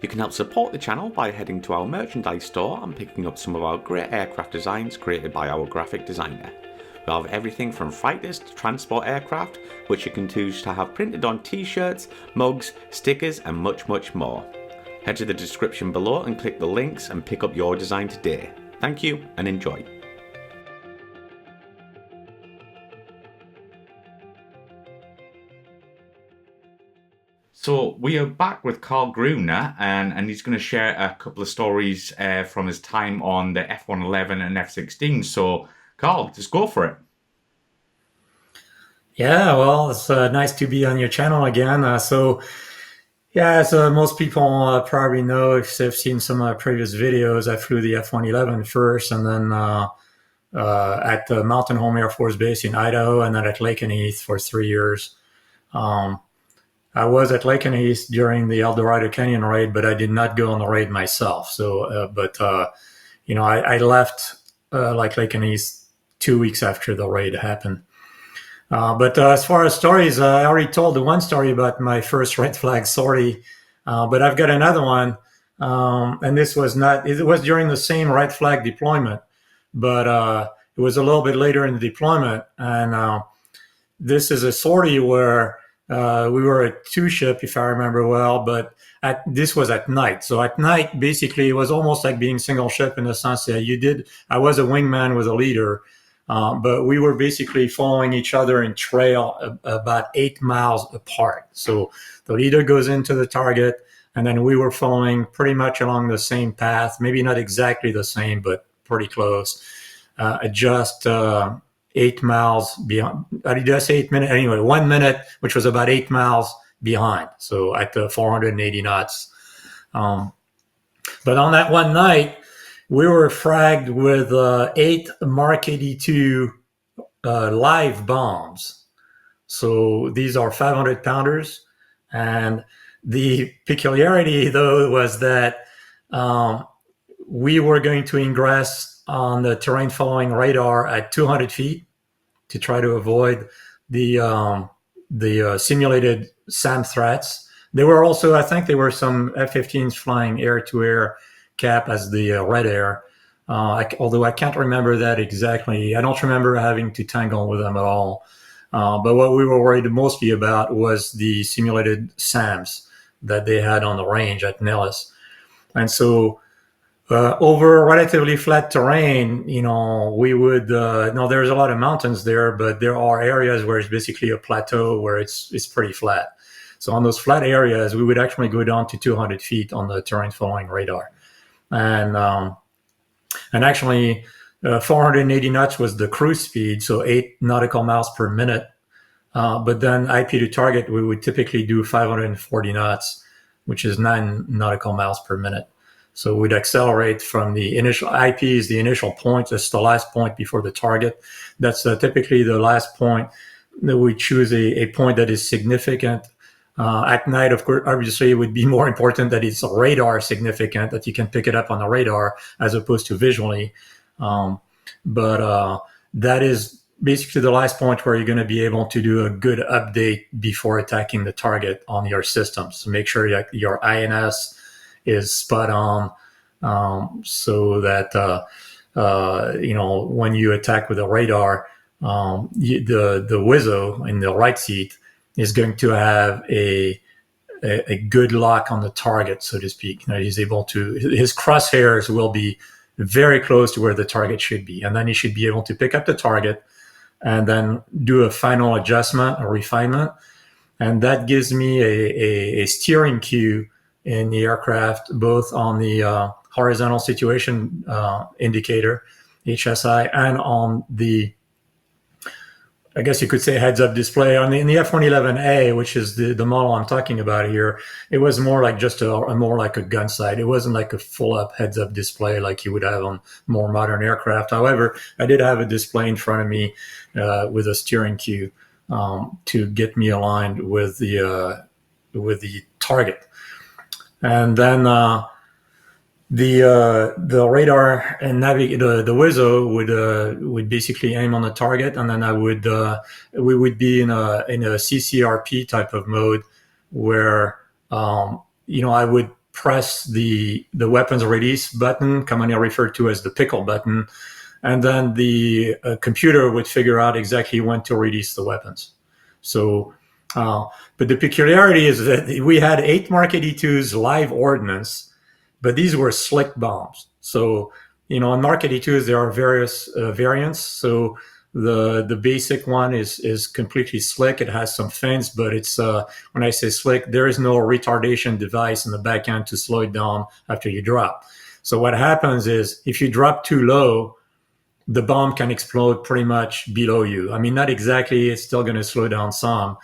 You can help support the channel by heading to our merchandise store and picking up some of our great aircraft designs created by our graphic designer. We have everything from fighters to transport aircraft, which you can choose to have printed on t-shirts, mugs, stickers and much more. Head to the description below and click the links and pick up your design today. Thank you and enjoy. So we are back with Karl Gruner, and he's going to share a couple of stories from his time on the F-111 and F-16. So Karl, just go for it. Yeah, well, it's nice to be on your channel again. As most people probably know, if they've seen some of my previous videos, I flew the F-111 first, and then at the Mountain Home Air Force Base in Idaho, and then at Lake and Heath for 3 years. I was at Lake and Heath during the El Dorado Canyon raid, but I did not go on the raid myself. So, I left Lake and Heath 2 weeks after the raid happened. But as far as stories, I already told the one story about my first red flag sortie, but I've got another one, and it was during the same red flag deployment, but it was a little bit later in the deployment, and this is a sortie where we were a two-ship, if I remember well, but this was at night. So at night, basically, it was almost like being single ship in the sense that I was a wingman with a leader, but we were basically following each other in trail about 8 miles apart. So the leader goes into the target, and then we were following pretty much along the same path, maybe not exactly the same, but pretty close. Just 8 miles beyond. Did I say 8 minutes? Anyway, 1 minute, which was about 8 miles behind. So at the 480 knots. But on that one night, we were fragged with 8 Mark 82 live bombs. So these are 500 pounders. And the peculiarity, though, was that we were going to ingress on the terrain following radar at 200 feet to try to avoid the simulated SAM threats. There were also, I think there were some F-15s flying air-to-air cap as the red air, although I can't remember that exactly. I don't remember having to tangle with them at all. But what we were worried mostly about was the simulated SAMs that they had on the range at Nellis. And so over relatively flat terrain, we would, there's a lot of mountains there, but there are areas where it's basically a plateau where it's pretty flat. So on those flat areas, we would actually go down to 200 feet on the terrain following radar. And actually 480 knots was the cruise speed, so 8 nautical miles per minute. But then IP to target, we would typically do 540 knots, which is 9 nautical miles per minute. So we'd accelerate from the initial IP is the initial point. That's the last point before the target. That's typically the last point that we choose a point that is significant. At night, of course, obviously, it would be more important that it's radar significant, that you can pick it up on the radar as opposed to visually. But that is basically the last point where you're going to be able to do a good update before attacking the target on your system. So make sure your INS is spot on, so that when you attack with a radar, the Wizzo in the right seat is going to have a good lock on the target, so to speak. He's able to, his crosshairs will be very close to where the target should be, and then he should be able to pick up the target and then do a final adjustment or refinement, and that gives me a steering cue in the aircraft, both on the horizontal situation indicator, HSI, and on the, I guess you could say, heads-up display. In the F-111A, which is the model I'm talking about here, it was more like just more like a gun sight. It wasn't like a full-up heads-up display like you would have on more modern aircraft. However, I did have a display in front of me with a steering cue to get me aligned with the target. And then the radar and the Wizzo would basically aim on the target, and then we would be in a CCRP type of mode where I would press the weapons release button, commonly referred to as the pickle button, and then the computer would figure out exactly when to release the weapons. So, but the peculiarity is that we had 8 Mark 82s live ordnance, but these were slick bombs. So, on Mark 82s, there are various variants. So the basic one is completely slick. It has some fins, but it's when I say slick, there is no retardation device in the back end to slow it down after you drop. So what happens is if you drop too low, the bomb can explode pretty much below you. I mean, not exactly, it's still going to slow down some,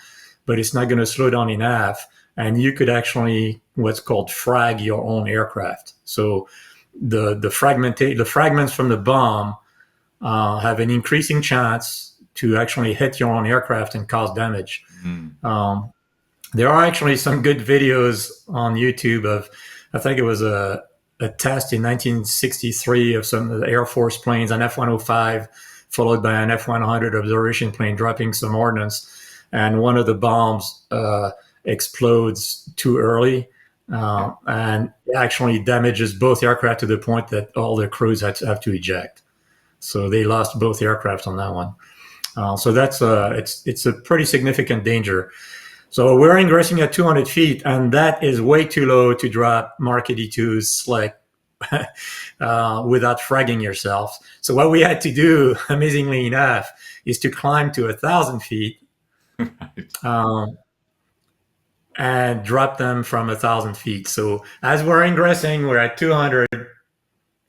but it's not going to slow down in half. And you could actually what's called frag your own aircraft. So the fragments from the bomb have an increasing chance to actually hit your own aircraft and cause damage. There are actually some good videos on YouTube of, I think it was a test in 1963 of some of the Air Force planes, an F-105, followed by an F-100 observation plane dropping some ordnance. And one of the bombs explodes too early and actually damages both aircraft to the point that all the crews have to eject. So they lost both aircraft on that one. So that's it's a pretty significant danger. So we're ingressing at 200 feet, and that is way too low to drop Mark 82s slick without fragging yourself. So what we had to do, amazingly enough, is to climb to 1,000 feet and drop them from 1,000 feet. So as we're ingressing, we're at 200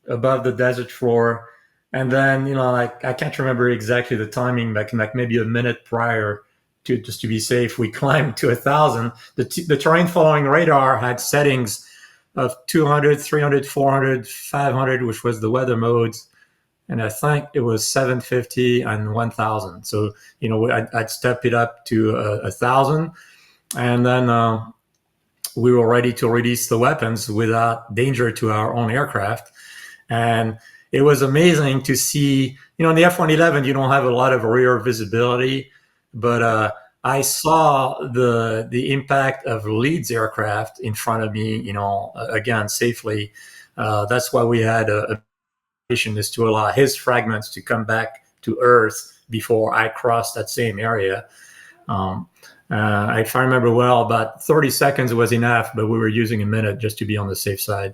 above the desert floor. And then, I can't remember exactly the timing, like maybe a minute prior, just to be safe, we climbed to 1,000. The terrain following radar had settings of 200, 300, 400, 500, which was the weather modes. And I think it was 750 and 1,000. So, I'd step it up to 1,000. And then we were ready to release the weapons without danger to our own aircraft. And it was amazing to see, in the F-111, you don't have a lot of rear visibility, but I saw the impact of Leeds aircraft in front of me, again, safely. That's why we had a mission, is to allow his fragments to come back to Earth before I crossed that same area. If I remember well, about 30 seconds was enough, but we were using a minute just to be on the safe side.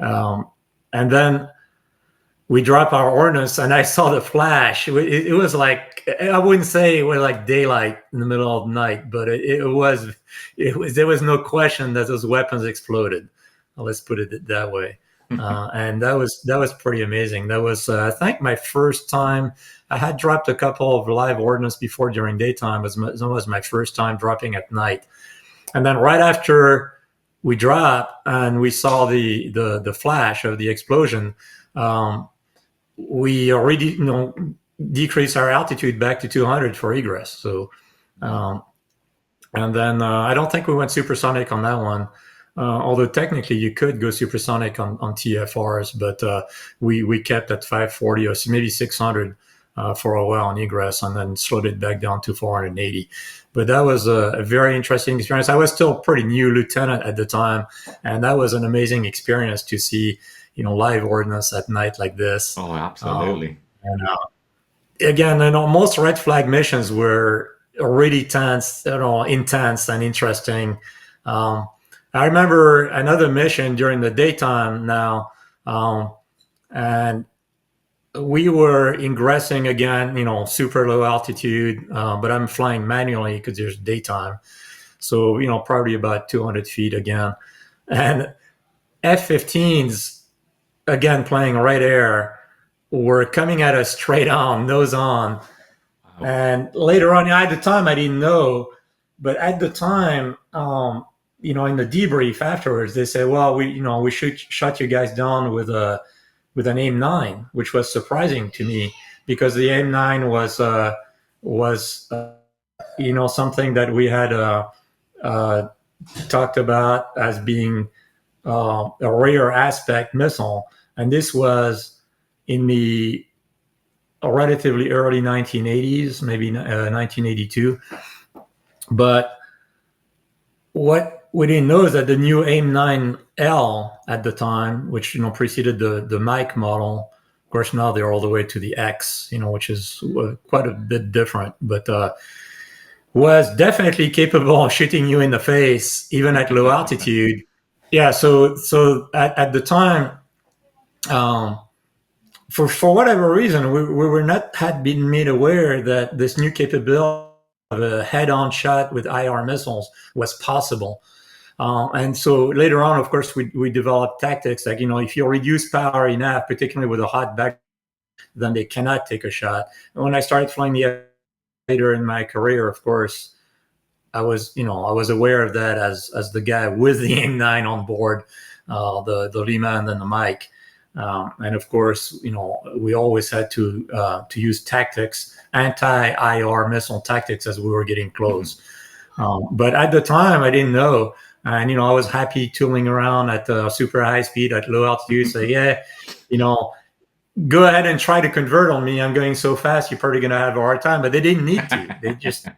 And then we dropped our ordnance, and I saw the flash. It was like, I wouldn't say it was like daylight in the middle of the night, but there was no question that those weapons exploded. Let's put it that way. And that was pretty amazing. That was, I think, my first time. I had dropped a couple of live ordnance before during daytime. It was my first time dropping at night. And then right after we dropped and we saw the flash of the explosion, we already decreased our altitude back to 200 for egress. So, and then I don't think we went supersonic on that one. Although technically you could go supersonic on TFRs, but we kept at 540 or maybe 600 for a while on egress, and then slowed it back down to 480. But that was a very interesting experience. I was still pretty new lieutenant at the time, and that was an amazing experience to see, live ordnance at night like this. Oh, absolutely. And again, most red flag missions were really intense and interesting. I remember another mission during the daytime now, and we were ingressing again, super low altitude, but I'm flying manually because there's daytime. So, probably about 200 feet again. And F-15s, again, playing right air, were coming at us straight on, nose on. Wow. And later on, at the time, I didn't know, but at the time, in the debrief afterwards, they said, well, we should shut you guys down with an AIM-9, which was surprising to me because the AIM-9 was something that we had talked about as being a rare aspect missile. And this was in the relatively early 1980s, maybe 1982. But what we didn't know is that the new AIM-9L at the time, which preceded the Mike model, of course now they're all the way to the X, which is quite a bit different, but was definitely capable of shooting you in the face even at low altitude. Yeah, so at the time, for whatever reason, we were not had been made aware that this new capability of a head-on shot with IR missiles was possible. And so later on, of course, we developed tactics like, if you reduce power enough, particularly with a hot back, then they cannot take a shot. And when I started flying the later in my career, of course, I was aware of that as the guy with the AIM-9 on board, the Lima and then the Mike. And of course, we always had to use tactics, anti-IR missile tactics as we were getting close. But at the time, I didn't know. And, I was happy tooling around at super high speed at low altitude. So, yeah, go ahead and try to convert on me. I'm going so fast, you're probably going to have a hard time. But they didn't need to. They just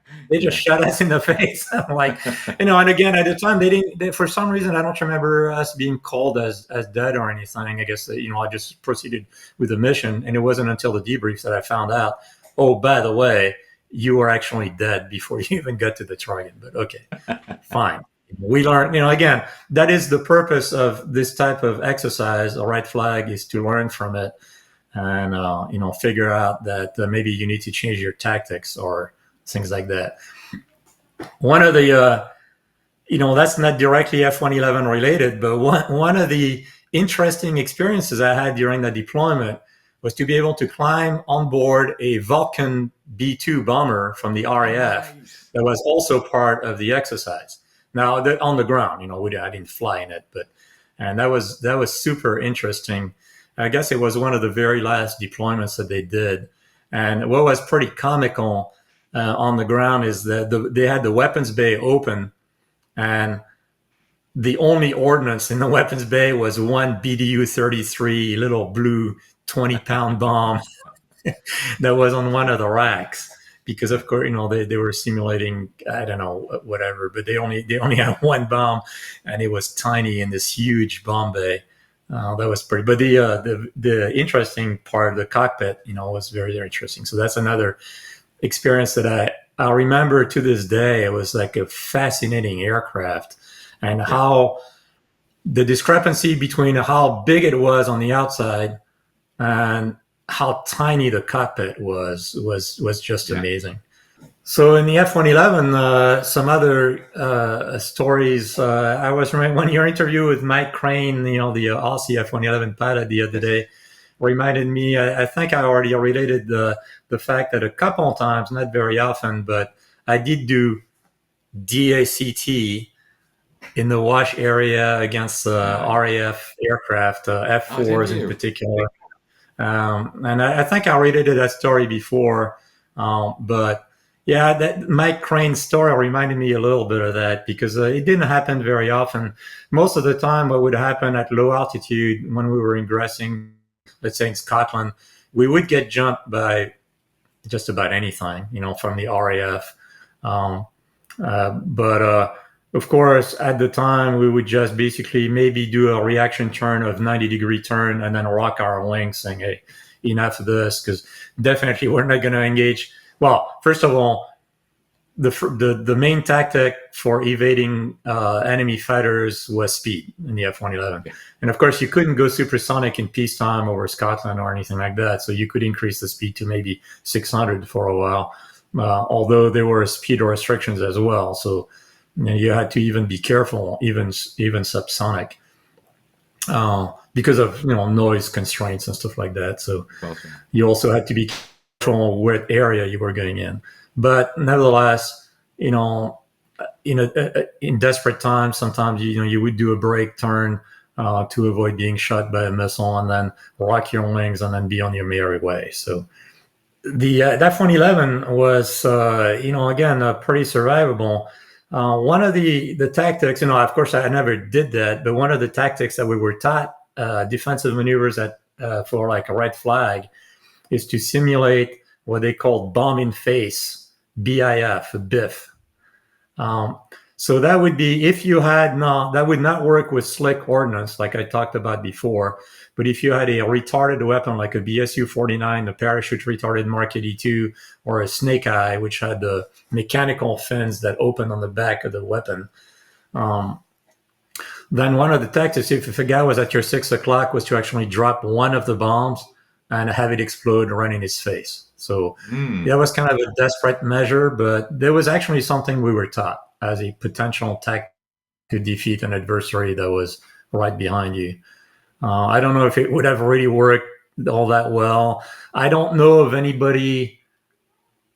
shot us in the face. Like, and again, at the time, they for some reason, I don't remember us being called as dead or anything. I guess, I just proceeded with the mission. And it wasn't until the debriefs that I found out, oh, by the way, you were actually dead before you even got to the target. But okay, fine. We learn, again, that is the purpose of this type of exercise. A red flag is to learn from it and, figure out that maybe you need to change your tactics or things like that. One of the, that's not directly F-111 related, but one of the interesting experiences I had during the deployment was to be able to climb on board a Vulcan B-2 bomber from the RAF that was also part of the exercise. Now, on the ground, I didn't fly in it, and that was super interesting. I guess it was one of the very last deployments that they did. And what was pretty comical on the ground is that they had the weapons bay open, and the only ordnance in the weapons bay was one BDU-33 little blue 20-pound bomb that was on one of the racks. Because of course, they were simulating, I don't know, whatever, but they only had one bomb, and it was tiny in this huge bomb bay. That was pretty. But the interesting part of the cockpit, was very, very interesting. So that's another experience that I remember to this day. It was like a fascinating aircraft, and how the discrepancy between how big it was on the outside and how tiny the cockpit was just amazing. So in the F-111, some other stories. I was when your interview with Mike Crane, the Aussie F-111 pilot the other day, reminded me. I think I already related the fact that a couple of times, not very often, but I did do DACT in the Wash area against RAF aircraft, F-4s in particular. And I think I related that story before, but yeah, that Mike Crane's story reminded me a little bit of that, because it didn't happen very often. Most of the time, what would happen at low altitude when we were ingressing, let's say in Scotland, we would get jumped by just about anything, from the RAF. But of course, at the time, we would just basically maybe do a reaction turn of 90-degree turn and then rock our wings, saying, hey, enough of this, because definitely we're not going to engage. Well, first of all, the main tactic for evading enemy fighters was speed in the F-111. Yeah. And of course, you couldn't go supersonic in peacetime over Scotland or anything like that. So you could increase the speed to maybe 600 for a while, although there were speed restrictions as well. So you had to even be careful, even subsonic, because of noise constraints and stuff like that. So you also had to be careful what area you were going in. But nevertheless, in desperate times, sometimes you would do a brake turn to avoid being shot by a missile, and then rock your wings and then be on your merry way. So the F-111 was, again, pretty survivable. One of the tactics, of course, I never did that, but one of the tactics that we were taught, defensive maneuvers for like a red flag, is to simulate what they call bomb in face, BIF, BIF. So that would be if you had not, that would not work with slick ordnance like I talked about before. But if you had a retarded weapon like a BSU 49, a parachute retarded Mark 82, or a Snake Eye, which had the mechanical fins that open on the back of the weapon, um, then one of the tactics, if a guy was at your 6 o'clock, was to actually drop one of the bombs and have it explode right in his face. So that was kind of a desperate measure, but there was actually something we were taught as a potential tactic to defeat an adversary that was right behind you. I don't know if it would have really worked all that well. I don't know of anybody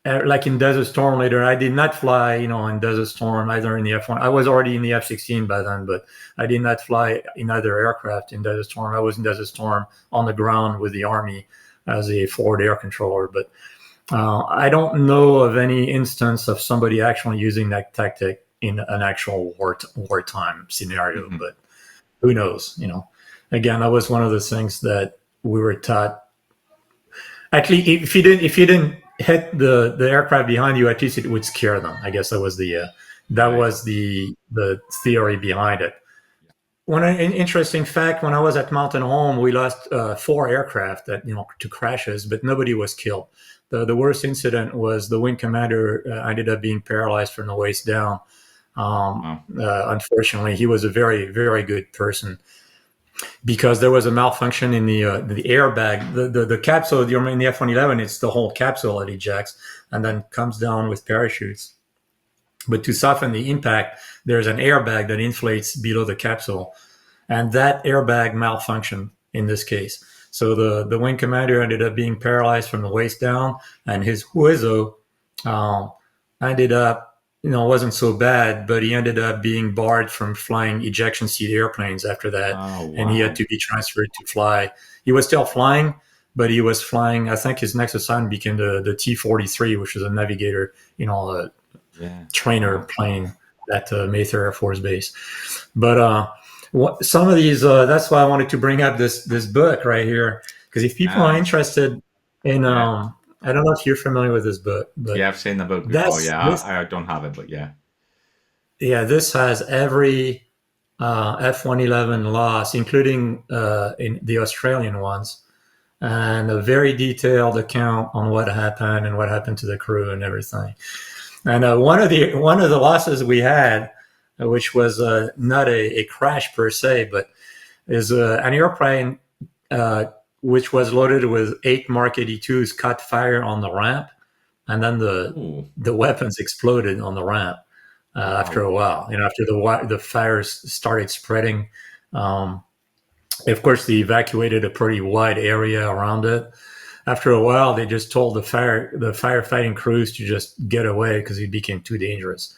like in Desert Storm later. I did not fly, in Desert Storm either in the F1. I was already in the F-16 by then, but I did not fly in either aircraft in Desert Storm. I was in Desert Storm on the ground with the Army as a forward air controller, but I don't know of any instance of somebody actually using that tactic in an actual wartime scenario. Mm-hmm. But who knows? Again, that was one of those things that we were taught. Actually, if you didn't hit the aircraft behind you, at least it would scare them. I guess that was the theory behind it. An interesting fact: when I was at Mountain Home, we lost 4 aircraft to crashes, but nobody was killed. The worst incident was the wing commander ended up being paralyzed from the waist down. Unfortunately, he was a very, very good person because there was a malfunction in the airbag. The capsule, in the F-111, it's the whole capsule that ejects and then comes down with parachutes. But to soften the impact, there's an airbag that inflates below the capsule, and that airbag malfunctioned in this case. So the wing commander ended up being paralyzed from the waist down, and his Huizo ended up, wasn't so bad, but he ended up being barred from flying ejection seat airplanes after that. Oh, wow. And he had to be transferred to fly. He was still flying, but he was flying, I think his next assignment became the T-43, which is a navigator, trainer plane at Mayfair Air Force Base. But some of these, that's why I wanted to bring up this book right here, because if people are interested in, I don't know if you're familiar with this book, but I've seen the book before. I don't have it, but this has every F-111 loss, including in the Australian ones, and a very detailed account on what happened and what happened to the crew and everything. And one of the losses we had, which was not a crash per se, but is an airplane which was loaded with 8 Mark 82s caught fire on the ramp, and then the weapons exploded on the ramp after a while. After the fires started spreading, of course, they evacuated a pretty wide area around it. After a while, they just told the firefighting crews to just get away because it became too dangerous.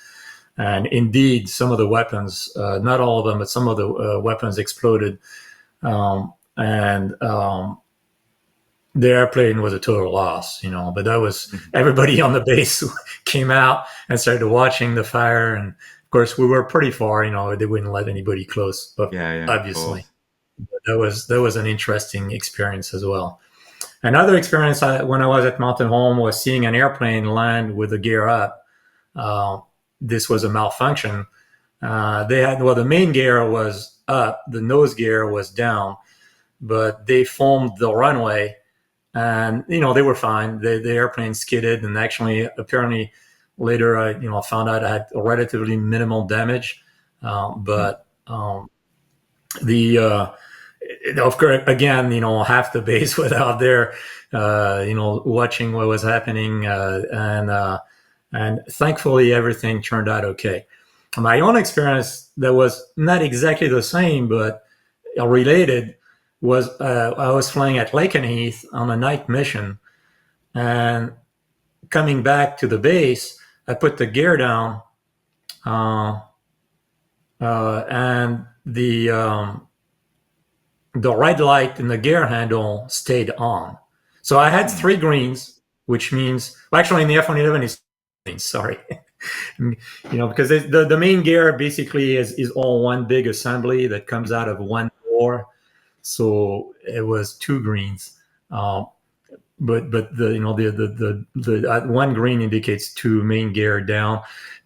And indeed, some of the weapons, not all of them, but some of the weapons exploded. And the airplane was a total loss, but that was everybody on the base came out and started watching the fire. And of course, we were pretty far, they wouldn't let anybody close, but obviously. But that was an interesting experience as well. Another experience when I was at Mountain Home was seeing an airplane land with the gear up. This was a malfunction. The main gear was up, the nose gear was down, but they foamed the runway, and they were fine. The airplane skidded, and actually, apparently, later I found out I had relatively minimal damage, but of course, again, half the base was out there, watching what was happening, and thankfully everything turned out okay. My own experience that was not exactly the same, but related, was I was flying at Lakenheath on a night mission, and coming back to the base, I put the gear down, and the red light in the gear handle stayed on. So I had 3 greens, which means, actually in the F-111 it's greens, sorry. Because the main gear basically is all one big assembly that comes out of one bore. So it was 2 greens. But the 1 green indicates 2 main gear down.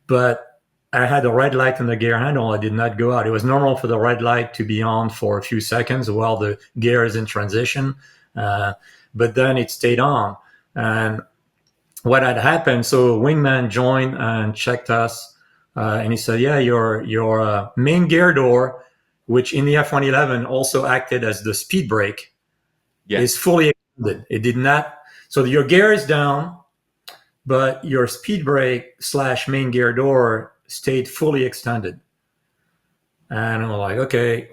But I had the red light on the gear handle. I did not go out. It was normal for the red light to be on for a few seconds while the gear is in transition, but then it stayed on. And what had happened, so wingman joined and checked us, and he said, yeah, your main gear door, which in the F-111 also acted as the speed brake, is fully extended. It did not. So your gear is down, but your speed brake / main gear door stayed fully extended. And I'm like, okay.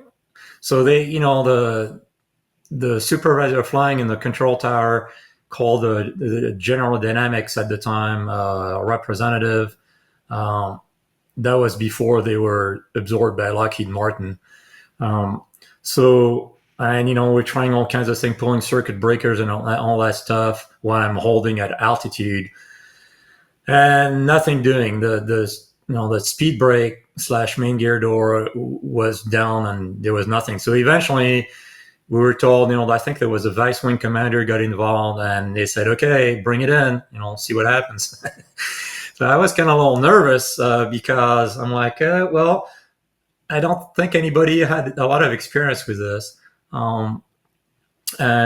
So they, the supervisor flying in the control tower called the General Dynamics at the time representative. That was before they were absorbed by Lockheed Martin. And we're trying all kinds of things, pulling circuit breakers and all that stuff while I'm holding at altitude, and nothing doing. The speed brake / main gear door was down, and there was nothing. So eventually, we were told, I think there was a vice wing commander got involved, and they said, okay, bring it in, see what happens. So I was kind of a little nervous because I'm like, well, I don't think anybody had a lot of experience with this. And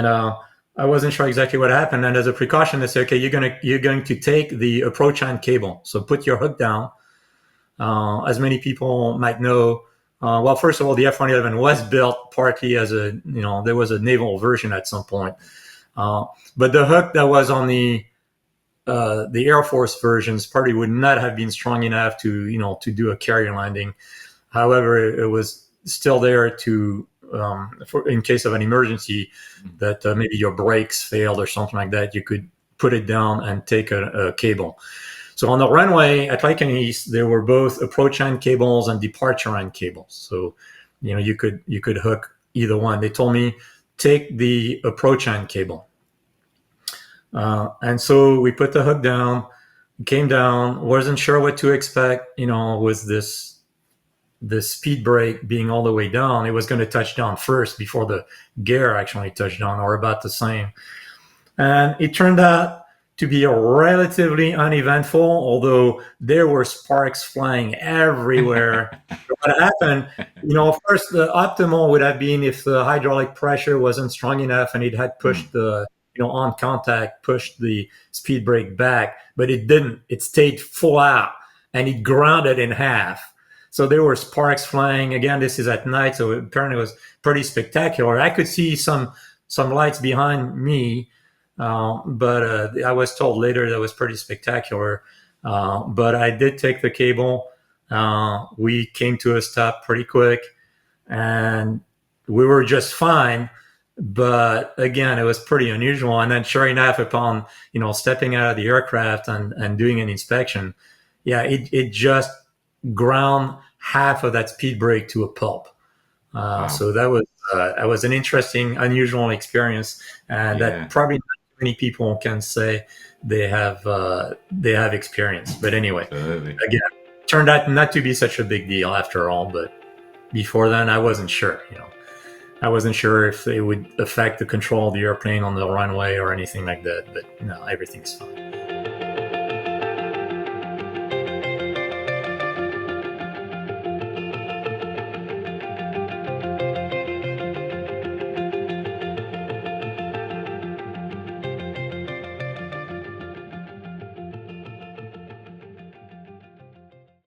I wasn't sure exactly what happened. And as a precaution, they said, okay, you're going to take the approach hand cable. So put your hook down. As many people might know, well, first of all, the F-111 was built partly as there was a naval version at some point. But the hook that was on the Air Force versions probably would not have been strong enough to do a carrier landing. However, it was still there to, in case of an emergency, that maybe your brakes failed or something like that, you could put it down and take a cable. So on the runway at Lake and East, there were both approach end cables and departure end cables. So, you could hook either one. They told me, take the approach end cable. And so we put the hook down, came down, wasn't sure what to expect, with the speed brake being all the way down. It was going to touch down first before the gear actually touched down, or about the same. And it turned out to be relatively uneventful, although there were sparks flying everywhere. What happened, of course, the optimal would have been if the hydraulic pressure wasn't strong enough and it had pushed the, on contact, pushed the speed brake back, but it didn't. It stayed full out and it grounded in half. So there were sparks flying. Again, this is at night, so apparently it was pretty spectacular. I could see some lights behind me, but I was told later that was pretty spectacular. But I did take the cable. We came to a stop pretty quick, and we were just fine. But again, it was pretty unusual. And then sure enough, upon, stepping out of the aircraft and doing an inspection, it just ground half of that speed brake to a pulp. Wow. So that was an interesting, unusual experience, and that probably not many people can say they have experienced. But anyway, again, turned out not to be such a big deal after all. But before then, I wasn't sure. I wasn't sure if it would affect the control of the airplane on the runway or anything like that. But no, everything's fine.